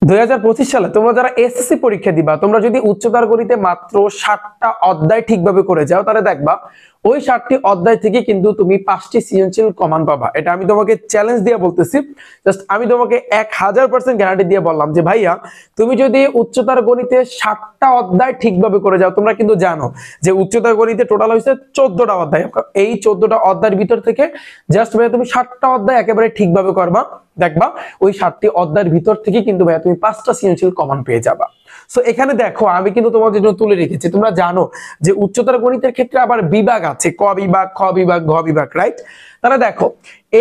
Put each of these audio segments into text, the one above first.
2025 সালে তোমরা যারা এসএসসি পরীক্ষা দিবা, তোমরা যদি উচ্চতর গণিতে মাত্র 60টা অধ্যায় ঠিকভাবে করে যাও, তাহলে দেখবা ওই 60টি অধ্যায় থেকে কিন্তু তুমি 5টি সৃজনশীল কমন পাবা। এটা আমি তোমাকে চ্যালেঞ্জ দিয়ে বলতেছি। জাস্ট আমি তোমাকে 1000% গ্যারান্টি দিয়ে বললাম যে ভাইয়া, তুমি যদি উচ্চতর গণিতে 60টা অধ্যায় ঠিকভাবে করে যাও, তোমরা কিন্তু জানো যে উচ্চতর গণিতে টোটাল হয়েছে 14টা অধ্যায়। এই 14টা অধ্যায়ের ভিতর থেকে জাস্ট ভাইয়া তুমি 60টা অধ্যায় একেবারে ঠিকভাবে করবা, দেখবা ওই 60টি অধ্যায়ের ভিতর থেকে কিন্তু ভাইয়া তুমি 5টা সৃজনশীল কমন পেয়ে যাবা। সো এখানে দেখো আমি কিন্তু তোমাদের জন্য তুলে রেখেছি। তোমরা জানো যে উচ্চতর গণিতের ক্ষেত্রে আবার বিভাগ আছে, ক বিভাগ, খ বিভাগ, ঘ বিভাগ, রাইট? তাহলে দেখো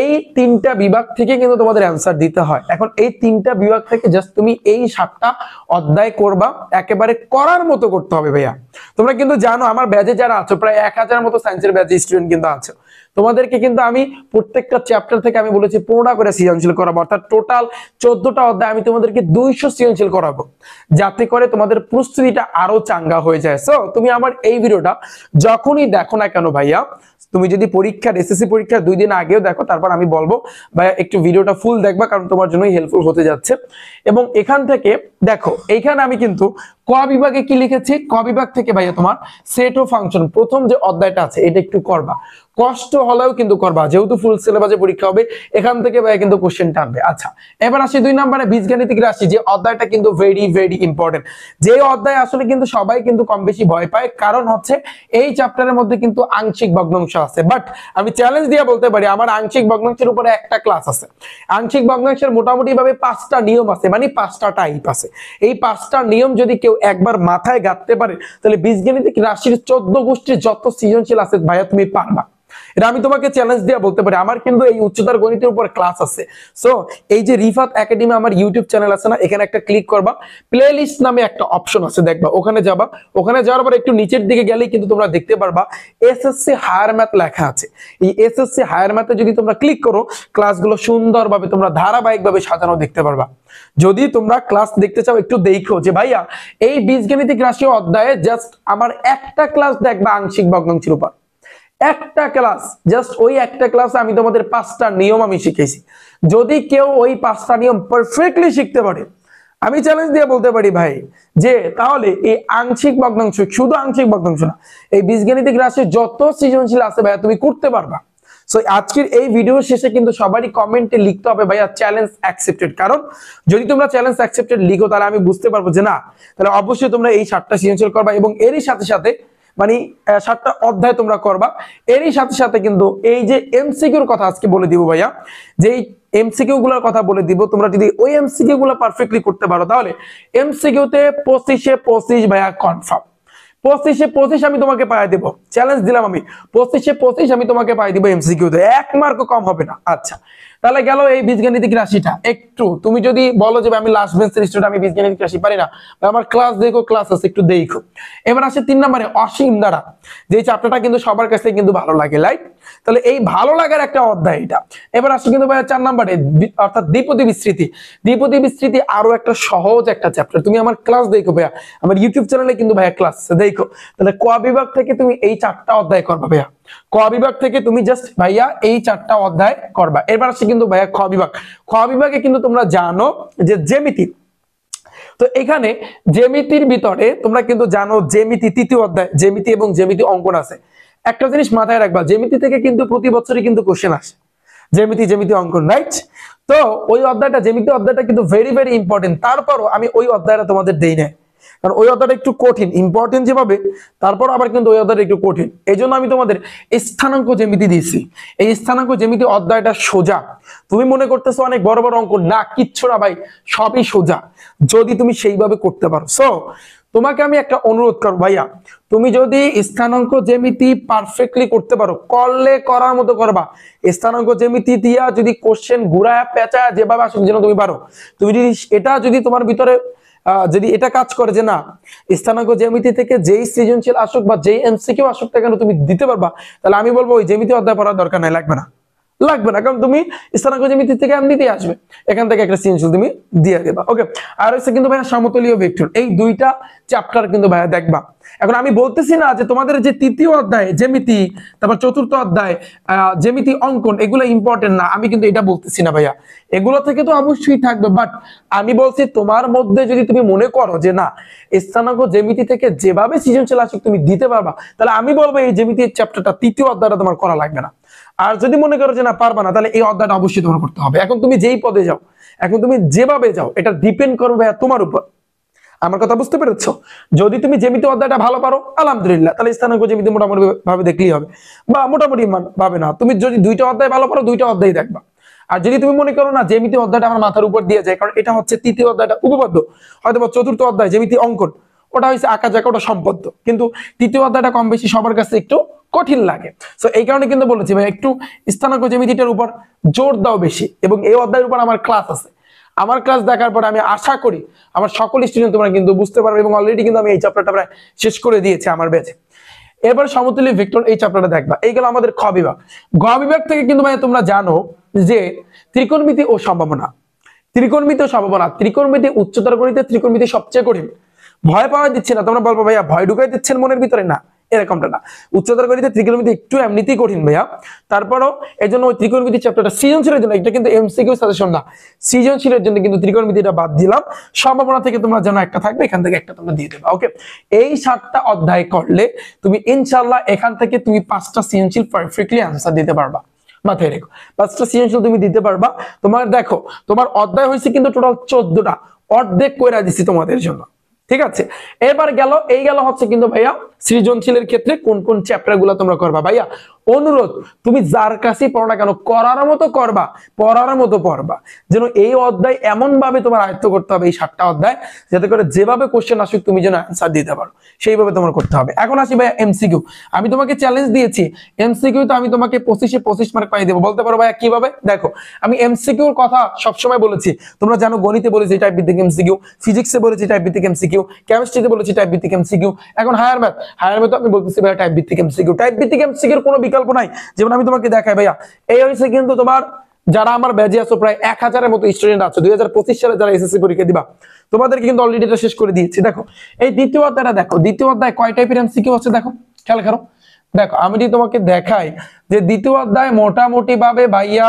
এই 3টা বিভাগ থেকে কিন্তু তোমাদের অ্যান্সার দিতে হয়। এখন এই 3টা বিভাগ থেকে জাস্ট তুমি এই 7টা অধ্যায় করবা, একেবারে করার মতো করতে হবে ভাইয়া। তোমরা কিন্তু জানো আমার ব্যাচে যারা আছো, প্রায় 1000 মতো সায়েন্সের ব্যাচে স্টুডেন্ট কিন্তু আছে, তোমাদেরকে কিন্তু আমি প্রত্যেকটা চ্যাপ্টার থেকে আমি বলেছি 15টা করে সৃজনশীল করাবো, অর্থাৎ টোটাল 14টা অধ্যায় আমি তোমাদেরকে 200 সৃজনশীল করাবো, যাতে করে তোমাদের প্রস্তুতিটা আরো চাঙ্গা হয়ে যায়। সো তুমি আমার এই ভিডিওটা যখনই দেখো না কেন ভাইয়া, তুমি যদি পরীক্ষার এসএসসি পরীক্ষার 2 দিন আগেও দেখো, তারপর আমি বলবো ভাইয়া একটু ভিডিওটা ফুল দেখবা, কারণ তোমার জন্যই হেল্পফুল হতে যাচ্ছে। এবং এখান থেকে দেখো এইখানে আমি কিন্তু ক বিভাগে কি লিখেছি, ক বিভাগ থেকে ভাইয়া তোমার সেট ও ফাংশন প্রথম যে অধ্যায়টা আছে এটা একটু করবা, কষ্ট হলেও কিন্তু করবা, যেহেতু ফুল সিলেবাসে পরীক্ষা হবে, এখান থেকে ভাইয়া কিন্তু কোশ্চেন টানবে। আচ্ছা, এবার আসি 2 নম্বরে বীজগাণিতিক রাশি, যে অধ্যায়টা কিন্তু ভেরি ভেরি ইম্পর্টেন্ট। যে অধ্যায় আসলে কিন্তু সবাই কিন্তু কম বেশি ভয় পায়, কারণ হচ্ছে এই চ্যাপ্টারের মধ্যে কিন্তু আংশিক ভগ্নাংশ আছে। বাট আমি চ্যালেঞ্জ দিয়ে বলতে পারি আমার আংশিক ভগ্নাংশের উপরে একটা ক্লাস আছে। আংশিক ভগ্নাংশের মোটামুটি ভাবে 5টা নিয়ম আছে, মানে 5টা টাইপ আছে। এই 5টা নিয়ম যদি কেউ একবার মাথায় গাঁথতে পারে, তাহলে বীজগাণিতিক রাশির 14 গোষ্ঠীর যত সৃজনশীল আছে ভাইয়া তুমি পারবা। এটা আমি তোমাকে চ্যালেঞ্জ দিয়ে বলতে পারি। আমার কিন্তু এই উচ্চতর গণিতের উপর ক্লাস আছে। সো এই যে রিফাত একাডেমি আমার ইউটিউব চ্যানেল আছে না, এখানে একটা ক্লিক করবা, প্লেলিস্ট নামে একটা অপশন আছে, দেখবা ওখানে যাবা। ওখানে যাওয়ার পর একটু নিচের দিকে গেলেই কিন্তু তোমরা দেখতে পারবা এসএসসি হায়ার ম্যাথ লেখা আছে। এই এসএসসি হায়ার ম্যাথে যদি তোমরা ক্লিক করো, ক্লাসগুলো সুন্দরভাবে তোমরা ধারাবাহিকভাবে সাজানো দেখতে পারবা। যদি তোমরা ক্লাস দেখতে চাও, একটু দেখো যে ভাইয়া এই বীজগাণিতিক রাশি অধ্যায়ে জাস্ট আমার একটা ক্লাস দেখবা আংশিক ভগ্নাংশের উপর, একটা ক্লাস, জাস্ট ওই একটা ক্লাসে আমি তোমাদের 5টা নিয়ম আমি শিখেছি। যদি কেউ ওই 5টা নিয়ম পারফেক্টলি শিখতে পারে, আমি চ্যালেঞ্জ দিয়ে বলতে পারি ভাই যে তাহলে এই আংশিক ভগ্নাংশ, শুধু আংশিক ভগ্নাংশ না, এই বীজগাণিতিক রাশি যত সৃজনশীল আছে ভাইয়া তুমি করতে পারবা। সো আজকের এই ভিডিও শেষে কিন্তু সবারই কমেন্টে লিখতে হবে ভাইয়া চ্যালেঞ্জ অ্যাকসেপ্টেড। কারণ যদি তোমরা চ্যালেঞ্জ অ্যাকসেপ্টেড লিখো, তাহলে আমি বুঝতে পারবো যে না, তাহলে অবশ্যই তোমরা এই 7টা সৃজনশীল করবা, এবং এরই সাথে সাথে মানে 7টা অধ্যায় তোমরা করবা। এরই সাথে সাথে কিন্তু এই যে এমসিকিউর কথা আজকে বলে দিব ভাইয়া, যে এমসিকিউ গুলোর কথা বলে দিব, তোমরা যদি ওই এমসিকিউ গুলো পারফেক্টলি করতে পারো, তাহলে এমসিকিউতে 25-এ 25 ভাইয়া কনফার্ম। 25-এ 25 আমি তোমাকে পাইয়ে দেব, চ্যালেঞ্জ দিলাম আমি। 25-এ 25 আমি তোমাকে পাইয়ে দিব এমসিকিউতে, 1 মার্কও কম হবে না। আচ্ছা, তাহলে গেল এই বীজগাণিতিক রাশিটা। একটু তুমি যদি বলো যে আমি লাস্ট বেঞ্চের স্টুডেন্ট, আমি বীজগাণিতিক রাশি পারি না, আমার ক্লাস দেখো, ক্লাস আছে, একটু দেখো। এবার আসে 3 নম্বরে অসীম দ্বারা, যে চ্যাপ্টারটা কিন্তু সবার কাছে কিন্তু ভালো লাগে, রাইট? তাহলে এই ভালো লাগার একটা অধ্যায় এটা। এবার আসে কিন্তু ভাই 4 নম্বরে, অর্থাৎ দ্বিপদী বিস্তৃতি। দ্বিপদী বিস্তৃতি আরো একটা সহজ একটা চ্যাপ্টার, তুমি আমার ক্লাস দেখো ভাইয়া, আমার ইউটিউব চ্যানেলে কিন্তু ভাইয়া ক্লাস আছে, দেখো। তাহলে ক বিভাগ থেকে তুমি এই 4টা অধ্যায় করবা ভাইয়া। ক বিভাগ থেকে তুমি জাস্ট ভাইয়া এই 4টা অধ্যায় করবা। এবার আসে কিন্তু ভাইয়া খ বিভাগ। খ বিভাগে কিন্তু তোমরা জানো যে জ্যামিতি, তো এখানে জ্যামিতির ভিতরে তোমরা কিন্তু জানো জ্যামিতি 3য় অধ্যায়, জ্যামিতি এবং জ্যামিতি অঙ্কন আছে। একটা জিনিস মাথায় রাখবা, জ্যামিতি থেকে কিন্তু প্রতি বছরই কিন্তু কোশ্চেন আসে, জ্যামিতি অঙ্কন, রাইট? তো ওই অধ্যায়টা, জ্যামিতি অধ্যায়টা কিন্তু ভেরি ভেরি ইম্পর্টেন্ট। তারপরও আমি ওই অধ্যায়টা তোমাদের দেই না, কারণ ওই অধ্যায়টা একটু কঠিন, ইম্পর্টেন্ট যেভাবে, তারপর আবার কিন্তু ওই অধ্যায়টা একটু কঠিন। এই জন্য আমি তোমাদের স্থানাঙ্ক জ্যামিতি দিয়েছি। এই স্থানাঙ্ক জ্যামিতি অধ্যায়টা সোজা। তুমি মনে করতেছো অনেক বড় বড় অঙ্ক, না, কিচ্ছু না ভাই, সবই সোজা যদি তুমি সেইভাবে করতে পারো। সো তোমাকে আমি একটা অনুরোধ করব ভাইয়া, তুমি যদি স্থানাঙ্ক জ্যামিতি পারফেক্টলি করতে পারো, করলে করার মতো করবা। স্থানাঙ্ক জ্যামিতি দিয়া যদি কোশ্চেন ঘুরায় পেঁচায় যেভাবে আসুক যেন তুমি পারো। তুমি যদি এটা যদি তোমার ভিতরে যদি এটা কাজ করে যে না, স্থানাঙ্ক জ্যামিতি থেকে যেই সৃজনশীল আসুক বা যেই এমসিকিউ আসুক না কেন তুমি দিতে পারবা, তাহলে আমি বলবো ওই জ্যামিতি অধ্যায় পড়ার দরকার নাই, লাগবে না। লাগবে না, কারণ তুমি স্থানাঙ্ক জ্যামিতি থেকে এমনিতেই আসবে, এখান থেকে একটা সৃজনশীল তুমি দিয়ে দেবা। ওকে, আর হচ্ছে কিন্তু ভাইয়া সমতলীয় ভেক্টর, এই দুইটা চ্যাপ্টার কিন্তু ভাইয়া দেখবা। এখন আমি বলতেছি না যে তোমাদের যে তৃতীয় অধ্যায় জ্যামিতি, তারপর চতুর্থ অধ্যায় জ্যামিতি অঙ্কন এগুলো ইম্পর্টেন্ট না, আমি কিন্তু এটা বলতেছি না ভাইয়া, এগুলো থেকে তো অবশ্যই থাকবে, বাট আমি বলছি তোমার মধ্যে যদি তুমি মনে করো যে না স্থানাঙ্ক জ্যামিতি থেকে যেভাবে সৃজনশীল আসুক তুমি দিতে পারবা, তাহলে আমি বলবো এই জ্যামিতির চ্যাপ্টারটা তৃতীয় অধ্যায়টা তোমার করা লাগবে না। আর যদি মনে করো যে না পারবা না, তাহলে এই অধ্যায়টা অবশ্যই তোমার করতে হবে। এখন তুমি যেই পদে যাও, এখন তুমি যেভাবে যাও, এটা ডিপেন্ড করবে ভাইয়া তোমার উপর। আমার কথা বুঝতে পেরেছো? যদি তুমি জ্যামিতি অধ্যায়টা ভালো পারো আলহামদুলিল্লাহ, তাহলে স্থানাঙ্ক জ্যামিতি মোটামুটি ভাবে দেখলেই হবে, বা মোটামুটি ভাবে না, তুমি যদি দুইটা অধ্যায় ভালো পারো দুইটা অধ্যায় দেখবা। আর যদি তুমি মনে করো না জ্যামিতি অধ্যায়টা আমার মাথার উপর দিয়ে যায়, কারণ এটা হচ্ছে তৃতীয় অধ্যায়টা উপপাদ্য, হয়তো বা চতুর্থ অধ্যায় জ্যামিতি অঙ্কন ওটা হচ্ছে আঁকা জায়গা, ওটা সম্পদ্য, কিন্তু তৃতীয় অধ্যায়টা কম বেশি সবার কাছে একটু কঠিন লাগে। তো এই কারণে কিন্তু বলেছি ভাই একটু স্থানাঙ্ক জ্যামিতিটার উপর জোর দাও বেশি, এবং এই অধ্যায়ের উপর আমার ক্লাস আছে, আমার ক্লাস দেখার পর আমি আশা করি আমার সকল স্টুডেন্ট তোমরা কিন্তু বুঝতে পারবে, এবং অলরেডি কিন্তু আমি এই চ্যাপ্টারটা প্রায় শেষ করে দিয়েছি আমার ব্যাচে। এবার সমতুল্য ভেক্টর এই চ্যাপ্টারটা দেখবা, এইগুলো আমাদের খ বিভাগ। গ বিভাগ থেকে কিন্তু ভাই তোমরা জানো যে ত্রিকোণমিতি ও সম্ভাবনা, ত্রিকোণমিতি ও সম্ভাবনা, ত্রিকোণমিতি উচ্চতর গণিতে ত্রিকোণমিতি সবচেয়ে কঠিন। ভয় পাওয়া দিচ্ছে না, তোমরা বলবো ভাইয়া ভয় ঢুকাই দিচ্ছেন মনের ভিতরে, না এরকমটা না। উচ্চতর গণিতে ত্রিকোণমিতি একটু এমনিতেই কঠিন ভাইয়া, তারপরও এই জন্য ওই ত্রিকোণমিতি চ্যাপ্টারটা সৃজনশীলের জন্য, এটা কিন্তু এমসিকিউ সাজেশন না, সৃজনশীলের জন্য কিন্তু ত্রিকোণমিতিটা বাদ দিলাম। সম্ভাবনা থেকে তোমরা জানো একটা থাকবে, এখান থেকে একটা তোমরা দিয়ে দেবে। ওকে, এই 7টা অধ্যায় করলে তুমি ইনশাআল্লাহ এখান থেকে তুমি 5টা সৃজনশীল পারফেক্টলি আনসার দিতে পারবা। মাথায় রেখো 5টা সৃজনশীল তুমি দিতে পারবা। তোমার দেখো তোমার অধ্যায় হয়েছে কিন্তু টোটাল 14টা, অর্ধেক কইরা দিছি তোমাদের জন্য, ঠিক আছে। এবার গেল হচ্ছে কিন্তু ভাইয়া সৃজনশীলের ক্ষেত্রে কোন কোন চ্যাপ্টার গুলা তোমরা করবা। ভাইয়া অনুরোধ, তুমি যার কাছেই পড়ো না কেন করার মতো করবা, পড়ার মতো পড়বা, যেন এই অধ্যায় এমন ভাবে তোমার আয়ত্ত করতে হবে, এই 7টা অধ্যায়, যাতে করে যেভাবে কোশ্চেন আসুক তুমি যেন অ্যান্সার দিতে পারো, সেইভাবে তোমার করতে হবে। এখন আসি ভাইয়া এমসিকিউ, আমি তোমাকে চ্যালেঞ্জ দিয়েছি, এমসিকিউ তো আমি তোমাকে 25-এ 25 মার্ক পাই দেবো। বলতে পারো ভাইয়া কিভাবে? দেখো আমি এমসিকিউর কথা সবসময় বলেছি, তোমরা জানো গণিতে বলেছি টাইপ ভিত্তিক এমসিকিউ, ফিজিক্সে বলেছি টাইপ ভিত্তিক এমসিকিউ, কেমিস্ট্রিতে বলেছি টাইপ ভিত্তিক এমসিকিউ, এখন হায়ার ম্যাথ আমি বলতেছি ভাইয়া টাইপ ভিত্তিক এমসিকিউ। টাইপ ভিত্তিক এমসিকিউর কোনো বিকল্প নাই। যেমন আমি তোমাকে দেখাই ভাইয়া, এই হচ্ছে কিন্তু তোমার যারা আমার ব্যাচে আছো প্রায় 1000-এর মতো স্টুডেন্ট আছে 2025 সালে যারা এসএসসি পরীক্ষা দিবা, তোমাদেরকে কিন্তু অলরেডি এটা শেষ করে দিয়েছি। দেখো এই দ্বিতীয় অধ্যায়টা দেখো, দ্বিতীয় অধ্যায় কয় টাইপের এমসিকিউ হচ্ছে দেখো, খেয়াল করো। দেখো আমি যদি তোমাকে দেখাই যে দ্বিতীয় অধ্যায় মোটামুটি ভাবে ভাইয়া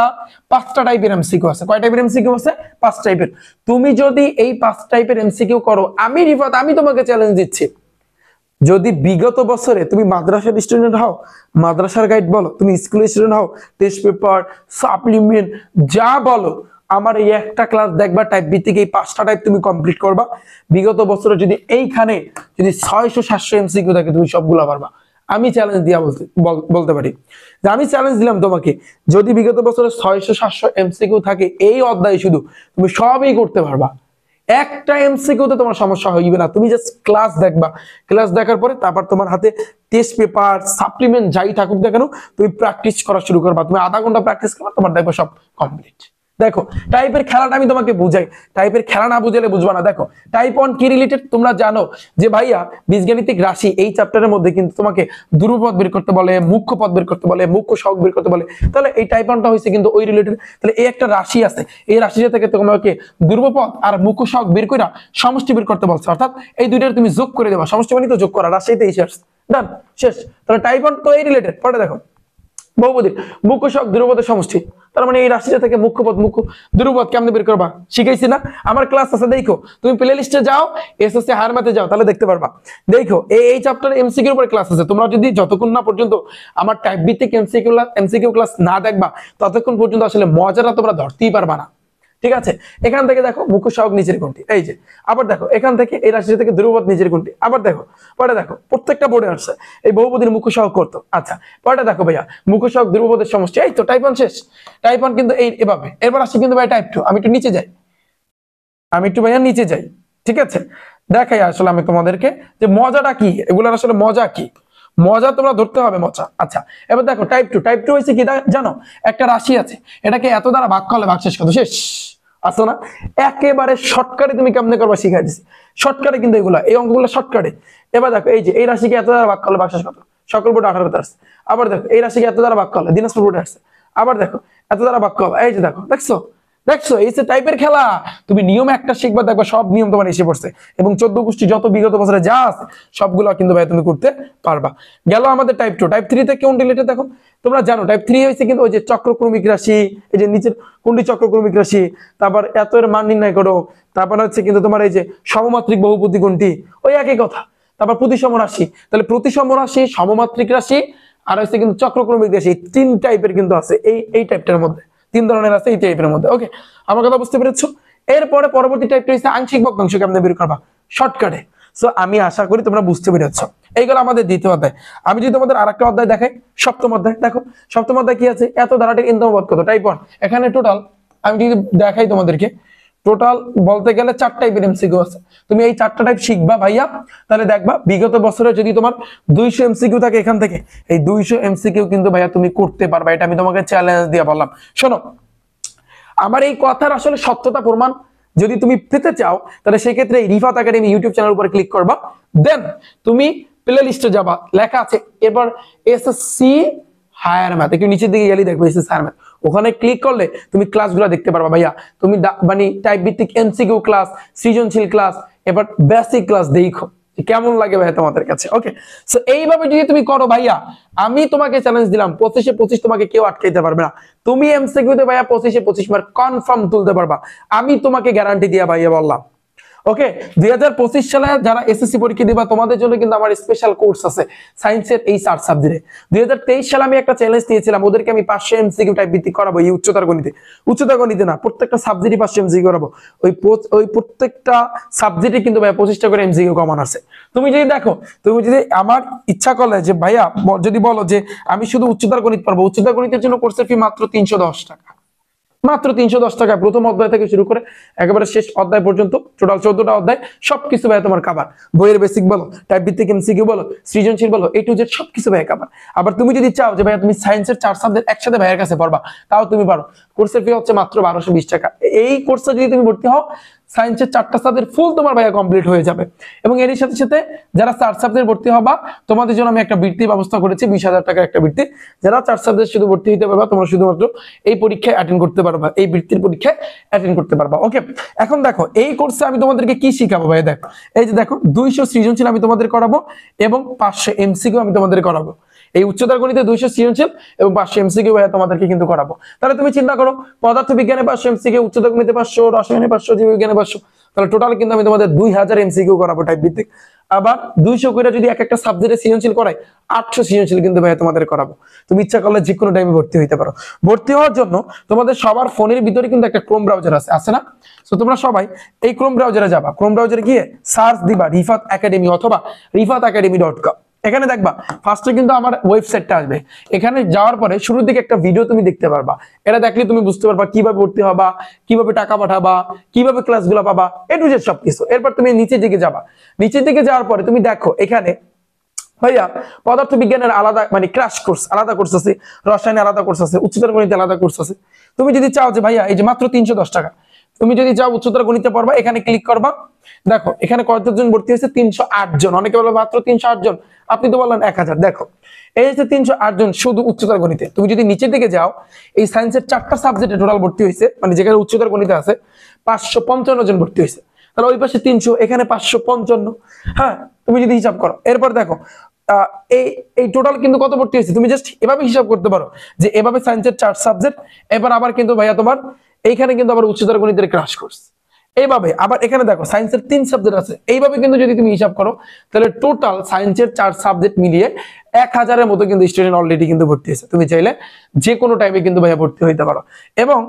5টা টাইপের এমসিকিউ আছে। কয় টাইপের এমসিকিউ আছে? 5 টাইপের। তুমি যদি এই 5 টাইপের এমসিকিউ করো, আমি রিফাত আমি তোমাকে চ্যালেঞ্জ দিচ্ছি, যদি বিগত বছরে তুমি মাদ্রাসার স্টুডেন্ট হও, মাদ্রাসার গাইড বলো, তুমি স্কুলের স্টুডেন্ট হও, টেস্ট পেপার সাপ্লিমেন্ট যা বলো, আমার এই একটা ক্লাস দেখবা টাইপ ভিত্তিক এই 5টা টাইপ তুমি কমপ্লিট করবা। বিগত বছরে যদি এইখানে যদি 600-700 এমসিকিউ থাকে তুমি সবগুলো পারবা। আমি চ্যালেঞ্জ দিয়া বলতে পারি যে আমি চ্যালেঞ্জ দিলাম তোমাকে, যদি বিগত বছরে 600-700 এমসিকিউ থাকে এই অধ্যায় শুধু, তুমি সবই করতে পারবা। একটা এমসিকিউতে তোমার সমস্যা হইবে না, তুমি জাস্ট ক্লাস দেখবা, ক্লাস দেখার পরে তারপর তোমার হাতে টেস্ট পেপার সাপ্লিমেন্ট যাই থাকুক না কেন তুমি প্র্যাকটিস করা শুরু করবা। তুমি আধা ঘন্টা প্র্যাকটিস করবা, তোমার দেখবা সব কমপ্লিট। দেখো টাইপের খেলাটা আমি তোমাকে বুঝাই, টাইপের খেলা না বুঝালে বুঝবা না। দেখো টাইপ 1 কি রিলেটেড তোমরা জানো যে ভাইয়া বীজগাণিতিক রাশি এই চ্যাপ্টারের মধ্যে কিন্তু তোমাকে ধ্রুবপদ বের করতে বলে, মুখ্য পদ বের করতে বলে, মুখ্য সহগ বের করতে বলে, তাহলে এই টাইপ 1টা হইছে কিন্তু ওই রিলেটেড। তাহলে এই একটা রাশি আছে, এই রাশিটা থেকে তোমাকে ধ্রুবপদ আর মুখ্য সহগ বের কইরা সমষ্টি বের করতে বলছে, অর্থাৎ এই দুইটার তুমি যোগ করে দেবা, সমষ্টি মানে তো যোগ করা, রাশিতে এই শেষ, ডান শেষ। তাহলে টাইপ 1 তো এই রিলেটেড। পরে দেখো বহুপদীর মুখ্য সহগ ধ্রুবপদের সমষ্টি, তার মানে এই রাশিটা থেকে মুখ্য পদ মুখ্য ধ্রুবপদ কেমনে বের করবা শিখাইছি না, আমার ক্লাস আছে দেখো, তুমি প্লে লিস্টে যাও, এসএসসি হায়ার ম্যাথে যাও, তাহলে দেখতে পারবা। দেখো এই চ্যাপ্টার এমসিকিউর উপরে ক্লাস আছে, তোমরা যদি যতক্ষণ না পর্যন্ত আমার টাইপ ভিত্তিক এমসিকিউ ক্লাস না দেখবা ততক্ষণ পর্যন্ত আসলে মজাটা তোমরা ধরতেই পারবা না, ঠিক আছে। এখান থেকে দেখো মুখ্য সহগ নিচের কোণটি, এই যে আবার দেখো এখান থেকে এই রাশি থেকে ধ্রুবপদ নিচের কোণটি, আবার দেখো পরে দেখো প্রত্যেকটা বোর্ডে আসছে এই বহুপদীর মুখ্য সহগ করতো। আচ্ছা পরে দেখো ভাইয়া মুখ্য সহগ ধ্রুবপদের সমষ্টি, এই তো টাইপ 1 শেষ। টাইপ 1 কিন্তু এই এভাবে। এরপর আসি কিন্তু ভাই টাইপ 2, আমি একটু নিচে যাই, ভাইয়া নিচে যাই, ঠিক আছে। দেখাই আসলে আমি তোমাদেরকে যে মজাটা কি, এগুলোর আসলে মজা কি, মজা তোমরা ধরতে হবে মজা। আচ্ছা এবার দেখো টাইপ 2 হয়েছে কি জানো, একটা রাশি আছে, এটাকে এত দ্বারা ভাগ করলে ভাগশেষ কত শেষ, আসো না। একেবারে শর্টকাটে তুমি কেমনে করবা শিখাই দিচ্ছি, শর্টকাটে কিন্তু এগুলা এই অঙ্কগুলো শর্টকাটে। এবার দেখো এই যে এই রাশিকে এত দ্বারা ভাগ করলে ভাগশেষ কত, সকল বোর্ড 18তে আসছে। আবার দেখো এই রাশিকে এত দ্বারা ভাগ করলে দিনাজপুর বোর্ডে আসছে। আবার দেখো এত দ্বারা বাক্য হবে। এই যে দেখো, দেখছো দেখছো এই যে টাইপের খেলা। তুমি নিয়ম একটা শিখবা, দেখবা সব নিয়ম তোমার এসে পড়ছে, এবং 14 গোষ্ঠী যত বিগত বছরে যা আছে সবগুলো কিন্তু ভাই তুমি করতে পারবা। গেল আমাদের টাইপ 2। টাইপ 3 তে কোন রিলেটেড দেখো, তোমরা জানো টাইপ 3 হয়েছে কিন্তু ওই যে চক্রক্রমিক রাশি, এই যে নিচের কোনটি চক্রক্রমিক রাশি, তারপর এত এর মান নির্ণয় করো, তারপর হচ্ছে কিন্তু তোমার এই যে সমমাত্রিক বহুপদী কোনটি, ওই একই কথা। তারপর প্রতিসম রাশি, তাহলে প্রতিসম রাশি, সমমাত্রিক রাশি, আর হচ্ছে কিন্তু চক্রক্রমিক রাশি, 3 টাইপের কিন্তু আছে এই টাইপটার মধ্যে, 3 ধরনের আছে এই টাইপের মধ্যে। ওকে, আমার কথা বুঝতে পেরেছো? এরপরে পরবর্তী টাইপটা হচ্ছে আংশিক ভগ্নাংশ কেমনে বের করবা শর্টকাটে। সো আমি আশা করি তোমরা বুঝতে পেরেছো। এইগুলো আমাদের দ্বিতীয় অধ্যায়। আমি যদি তোমাদের আরেকটা অধ্যায় দেখাই, সপ্তম অধ্যায়, দেখো সপ্তম অধ্যায় কি আছে, এত ধারাটির ইনতম পদ কত, টাইপ 1। এখানে টোটাল আমি যদি দেখাই তোমাদেরকে, টোটাল বলতে গেলে 4 টাইপের এমসিকিউ আছে। তুমি এই 4টা টাইপ শিখবা ভাইয়া, তাহলে দেখবা বিগত বছরে যদি তোমার 200 এমসিকিউ থাকে এখান থেকে, এই 200 এমসিকিউ কিন্তু ভাইয়া তুমি করতে পারবা। এটা আমি তোমাকে চ্যালেঞ্জ দিয়ে বললাম। শোনো, আমার এই কথার আসলে সত্যতা প্রমাণ যদি তুমি পেতে চাও, তাহলে সেক্ষেত্রে রিফাত একাডেমি ইউটিউব চ্যানেল উপর ক্লিক করবা, দেন তুমি প্লে লিস্টে যাবা, লেখা আছে এবার এসএসসি হায়ার ম্যাথ, একটু নিচের দিকে গেলেই দেখবে এসএসসি হায়ার ম্যাথ। ওখানে ক্লিক করলে তুমি ক্লাসগুলো দেখতে পারবা ভাইয়া। তুমি মানে টাইপ ভিত্তিক এমসিকিউ ক্লাস, সৃজনশীল ক্লাস, এবার বেসিক ক্লাস দেখো কেমন লাগে ভাইয়া তোমাদের কাছে। ওকে, সো এইভাবে যদি তুমি করো ভাইয়া, আমি তোমাকে চ্যালেঞ্জ দিলাম 25-এ 25 তোমাকে কেউ আটকাইতে পারবে না। তুমি এমসিকিউতে ভাইয়া 25-এ 25 মার্ক কনফার্ম তুলতে পারবা, আমি তোমাকে গ্যারান্টি দিয়া ভাইয়া বললাম। ওকে, 2025 সালে যারা এসএসসি পরীক্ষা দিবা তোমাদের জন্য কিন্তু আমার স্পেশাল কোর্স আছে সায়েন্সের এই 4 সাবজেক্টে। 2023 সালে আমি একটা চ্যালেঞ্জ দিয়েছিলাম, ওদেরকে আমি 500 এমসিকিউ টাইপ ভিত্তিক করাবো এই উচ্চতর গণিতে না, প্রত্যেকটা সাবজেক্টই 500 এমসিকিউ করাবো। ওই প্রত্যেকটা সাবজেক্টে কিন্তু ভাই 25টা করে এমসিকিউ কমন আছে। তুমি যদি দেখো, তুমি যদি আমার ইচ্ছা করলে যে ভাইয়া যদি বলো যে আমি শুধু উচ্চতর গণিত পারবো, উচ্চতর গণিতের জন্য কোর্সের ফি মাত্র 310 টাকা, মাত্র 310 টাকা। প্রথম অধ্যায় থেকে শুরু করে একেবারে শেষ অধ্যায় পর্যন্ত টোটাল 14টা অধ্যায় সবকিছু ভাই তোমার কাভার। বইয়ের বেসিক বলো, টাইপ ভিত্তিক এমসিকিউ বলো, সৃজনশীল বলো, A to Z সবকিছু ভাই কাভার। আবার তুমি যদি চাও যে ভাইয়া তুমি সায়েন্সের 4 সাবজেক্ট একসাথে ভাইয়ের কাছে পড়বা, তাও তুমি পারো। কোর্সের ফি হচ্ছে মাত্র 1220 টাকা। এই কোর্সে যদি তুমি ভর্তি হও, সায়েন্সের 4টা সাবজেক্ট ফুল তোমার ভাইয়া কমপ্লিট হয়ে যাবে। এবং এর সাথে সাথে যারা 4 সাবজেক্ট ভর্তি হবা, তোমাদের জন্য আমি একটা বৃত্তির ব্যবস্থা করেছি, 20,000 টাকার একটা বৃত্তি। যারা 4 সাবজেক্ট শুধু ভর্তি হতে পারবা, তোমরা শুধুমাত্র এই পরীক্ষায় অ্যাটেন্ড করতে পারবা, এই বৃত্তির পরীক্ষায় অ্যাটেন্ড করতে পারবা। ওকে, এখন দেখো এই কোর্সে আমি তোমাদেরকে কি শিখাবো ভাই, দেখো এই যে দেখো 200 সৃজনশীল আমি তোমাদের করাবো এবং 500 এমসিকিউ আমি তোমাদের করাবো। এই উচ্চতর গণিতে 200 সৃজনশীল এবং 500 এমসিকিউ ভাইয়া তোমাদেরকে কিন্তু করাবো। তাহলে তুমি চিন্তা করো, পদার্থ বিজ্ঞানে 500 এমসিকিউ, উচ্চতর গণিতে 500, রসায়নে 500, জীববিজ্ঞানে 500, তাহলে টোটাল কিন্তু আমি তোমাদের 2000 এমসিকিউ করাবো টাইপ ভিত্তিক। আবার 200 করে যদি এক একটা সাবজেক্টে সৃজনশীল করাই, 800 সৃজনশীল কিন্তু ভাইয়া তোমাদের করাবো। তুমি ইচ্ছা করলে যে কোনো টাইমে ভর্তি হইতে পারো। ভর্তি হওয়ার জন্য তোমাদের সবার ফোনের ভিতরে কিন্তু একটা ক্রোম ব্রাউজার আছে না? তো তোমরা সবাই এই ক্রোম ব্রাউজারে যাবা, ক্রোম ব্রাউজারে গিয়ে সার্চ দিবা রিফাত একাডেমি অথবা rifatacademy.com। এখানে দেখবা ফার্স্টে কিন্তু আমার ওয়েবসাইটটা আসবে। এখানে যাওয়ার পরে শুরুর দিকে একটা ভিডিও তুমি দেখতে পারবা। এটা দেখলে তুমি বুঝতে পারবা কিভাবে ভর্তি হবা, কিভাবে টাকা পাঠাবা, কিভাবে ক্লাসগুলো পাবা, A to Z সবকিছু। এরপর তুমি নিচের দিকে যাবা, নিচের দিকে যাওয়ার পরে তুমি দেখো এখানে ভাইয়া পদার্থ বিজ্ঞানের আলাদা মানে ক্র্যাশ কোর্স আলাদা কোর্স আছে, রসায়নে আলাদা কোর্স আছে, উচ্চতর গণিতে আলাদা কোর্স আছে। তুমি যদি চাও যে ভাইয়া এই যে মাত্র 310 টাকা, তুমি যদি চাও উচ্চতর গণিতে পড়বা, এখানে ক্লিক করবা। দেখো এখানে কতজন ভর্তি হয়েছে, 308 জন। অনেকে বলবে মাত্র 308 জন, আপনি তো বললেন 1000। দেখো এই যে 308 জন শুধু উচ্চতর গণিতে। তুমি যদি নিচের দিকে যাও, এই সায়েন্সের 4টা সাবজেক্টে টোটাল ভর্তি হয়েছে, মানে যেখানে উচ্চতর গণিতে আছে 555 জন ভর্তি হয়েছে। তাহলে ওই পাশে 300, এখানে 555। হ্যাঁ, তুমি যদি হিসাব করো, এরপর দেখো এই টোটাল কিন্তু কত ভর্তি হয়েছে, তুমি জাস্ট এভাবে হিসাব করতে পারো যে এভাবে সায়েন্সের 4 সাবজেক্ট, এবার আবার কিন্তু ভাইয়া তোমার এইখানে কিন্তু আবার উচ্চতর গণিতের ক্র্যাশ কোর্স, এইভাবে আবার এখানে দেখো সায়েন্সের 3 সাবজেক্ট আছে। এইভাবে কিন্তু যদি তুমি হিসাব করো, তাহলে টোটাল সায়েন্সের 4 সাবজেক্ট মিলিয়ে 1000-এর মতো কিন্তু স্টুডেন্ট অলরেডি কিন্তু ভর্তি হয়েছে। তুমি চাইলে যে কোনো টাইমে কিন্তু ভাইয়া ভর্তি হইতে পারো। এবং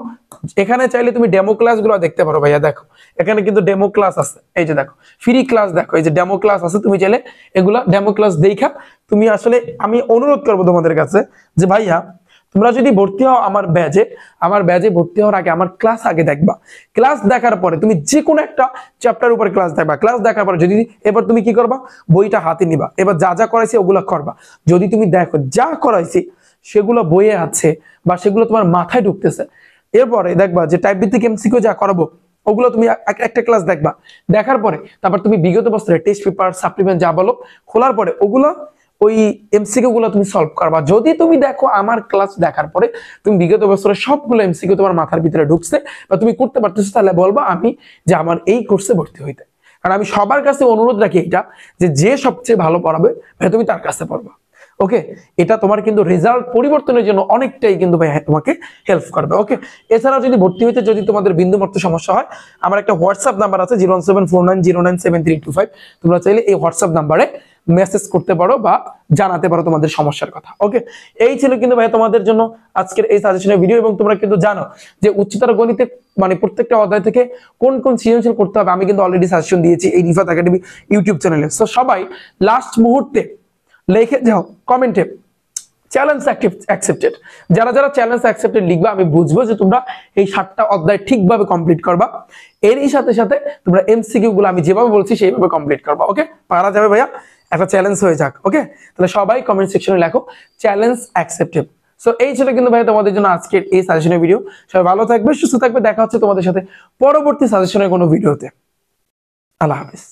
এখানে চাইলে তুমি ডেমো ক্লাসগুলো দেখতে পারো ভাইয়া। দেখো এখানে কিন্তু ডেমো ক্লাস আছে, এই যে দেখো ফ্রি ক্লাস, দেখো এই যে ডেমো ক্লাস আছে। তুমি চাইলে এগুলা ডেমো ক্লাস দেখা তুমি আসলে, আমি অনুরোধ করবো তোমাদের কাছে যে ভাইয়া তোমরা যদি ভর্তি হও আমার ব্যাচে ভর্তি হওয়ার আগে আমার ক্লাস আগে দেখবা। ক্লাস দেখার পরে তুমি যে কোনো একটা চ্যাপ্টার উপরে ক্লাস দেখবা। ক্লাস দেখার পরে যদি এবার তুমি কি করবা, বইটা হাতে নিবা, এবার যা যা করাইছি ওগুলো করবা। যদি তুমি দেখো যা করাইছি সেগুলো বইয়ে আছে বা সেগুলো তোমার মাথায় ঢুকতেছে, এরপরে দেখবা যে টাইপ ভিত্তিক এমসিকিউ যা করাবো ওগুলো তুমি একটা ক্লাস দেখবা। দেখার পরে তারপর তুমি বিগত বছরের টেস্ট পেপার, সাপ্লিমেন্ট যা বলো খোলার পরে ওই এমসিকিউ গুলো তুমি সলভ করবা। যদি তুমি দেখো আমার ক্লাস দেখার পরে তুমি বিগত বছরের সবগুলো এমসিকিউ তোমার মাথার ভিতরে ঢুকছে বা তুমি করতে পারতেছো, তাহলে বলবা আমি যে আমার এই কোর্সে ভর্তি হইতে। কারণ আমি সবার কাছে অনুরোধ রাখি এটা, যে যে সবচেয়ে ভালো পড়াবে ভাই তুমি তার কাছে পড়বা। ওকে, এটা তোমার কিন্তু রেজাল্ট পরিবর্তনের জন্য অনেকটাই কিন্তু ভাই তোমাকে হেল্প করবে। ওকে, এছাড়াও যদি ভর্তি হইতে যদি তোমাদের বিন্দুমাত্র সমস্যা হয়, আমার একটা হোয়াটসঅ্যাপ নাম্বার আছে 01749097325, তোমরা চাইলে এই হোয়াটসঅ্যাপ নাম্বারে মেসেজ করতে পারো বা জানাতে পারো তোমাদের সমস্যার কথা। ওকে, এই ছিল কিন্তু ভাই তোমাদের জন্য আজকের এই সাজেশনের ভিডিও। এবং তোমরা কিন্তু জানো যে উচ্চতর গণিতে মানে প্রত্যেকটা অধ্যায় থেকে কোন কোন সৃজনশীল করতে হবে আমি কিন্তু অলরেডি সাজেশন দিয়েছি এই রিফাত একাডেমি ইউটিউব চ্যানেলে। সো সবাই লাস্ট মুহূর্তে লিখে যাও কমেন্টে চ্যালেঞ্জ অ্যাকসেপ্টেড। যারা যারা চ্যালেঞ্জ অ্যাকসেপ্টেড লিখবা, আমি বুঝবো যে তোমরা এই 7টা অধ্যায় ঠিকভাবে কমপ্লিট করবা। এরই সাথে সাথে তোমরা এমসিকিউ গুলো আমি যেভাবে বলছি সেইভাবে কমপ্লিট করবা। ওকে, পারা যাবে ভাইয়া, একটা চ্যালেঞ্জ হয়ে যাক। ওকে, তাহলে সবাই কমেন্ট সেকশনে লেখো চ্যালেঞ্জ অ্যাকসেপ্টেড। সো এই ছিল কিন্তু ভাই তোমাদের জন্য আজকের এই সাজেশনের ভিডিও। সবাই ভালো থাকবে, সুস্থ থাকবে, দেখা হচ্ছে তোমাদের সাথে পরবর্তী সাজেশনের কোনো ভিডিওতে। আল্লাহ হাফেজ।